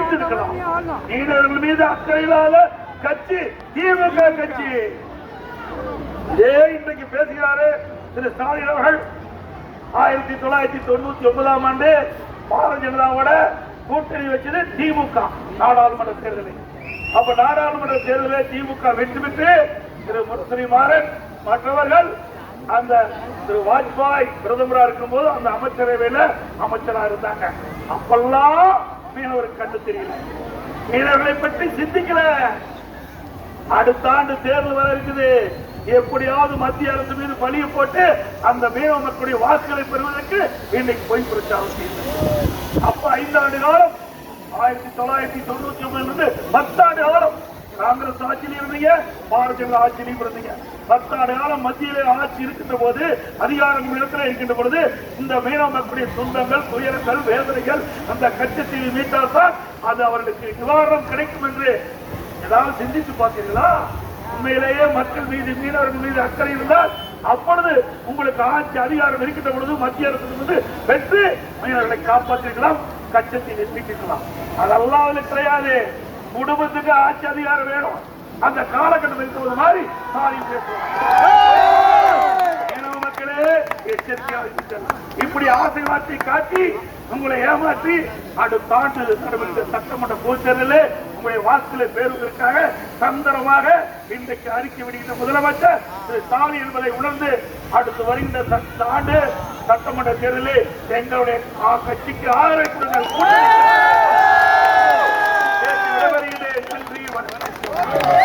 வைத்திருக்கலாம். மீனவர்கள் மீது அக்கறை இல்லாத கட்சி திமுக கட்சி. இன்றைக்கு பேசுகிறாரு திரு ஸ்டாலின் அவர்கள். 1999ஆம் ஆண்டு பாரதிய ஜனதாவோட கூட்டணி வச்சது திமுக நாடாளுமன்ற தேர்தலில். அப்ப நாடாளுமன்ற தேர்தலில் திமுக வெற்றி பெற்று திரு முரசொலி மாறன் மற்றவர்கள் அந்த திரு வாஜ்பாய் பிரதமரா இருக்கும் போது அந்த அமைச்சரவையில அமைச்சரா இருந்தாங்க. அப்பெல்லாம் மீனவருக்கு கண்டு தெரியல, மீனவர்களை பற்றி சிந்திக்கல. அடுத்த ஆண்டு தேர்தல் வர இருக்குது, எப்படியாவது மத்திய அரசு மீது பழிய போட்டு அந்த மீனவ மக்களுடைய வாக்குகளை பெறுவதற்கு இன்னைக்கு போய் பிரச்சாரம் செய்யுது. அப்ப 5 ஆண்டு காலம் 1999 10 ஆண்டு காலம் காங்கிரஸ் ஆட்சியில் இருந்தீங்க, பாரதிய ஜனதா ஆட்சியிலும் இருந்தீங்க. 10 ஆண்டு காலம் மத்தியிலே ஆட்சி இருக்கின்ற போது, அதிகாரம் இடத்துல இருக்கின்ற பொழுது இந்த மீனவ மக்களுடைய துன்பங்கள், துயரங்கள், வேதனைகள் அந்த கச்சத்தீவை மீட்டால்தான் அது அவர்களுக்கு நிவாரணம் கிடைக்கும் என்று ஏதாவது சிந்தித்து பார்த்தீர்களா? உண்மையிலேயே மக்கள் மீது, மீனவர்கள் மீது அக்கறை இருந்தால் அப்பொழுது உங்களுக்கு ஆட்சி அதிகாரம் இருக்கின்ற பொழுது மத்திய அரசு வென்று மீனவர்களை காப்பாற்றிருக்கலாம், கச்சத்தீவை மீட்டிருக்கலாம். அதெல்லாம் கிடையாது. குடும்பத்துக்கு ஆட்சி அதிகாரம் வேணும். அந்த காலகட்டம் இருக்கிறது மாதிரி மக்களே எச்சரிக்கையாக இப்படி ஆசை வார்த்தை காட்டி உங்களை ஏமாற்றி அடுத்த ஆண்டு நடைபெற்ற சட்டமன்ற பொதுத்தேர்தலில் உங்களுடைய வாக்குகளை பெறுவதற்காக தந்திரமாக இன்றைக்கு அறிக்கை விடுகின்ற முதலமைச்சர் திரு ஸ்டாலின் என்பதை உணர்ந்து அடுத்து வருகின்ற ஆண்டு சட்டமன்ற தேர்தலில் எங்களுடைய கட்சிக்கு ஆதரவு கொடுங்கள். நன்றி, வணக்கம்.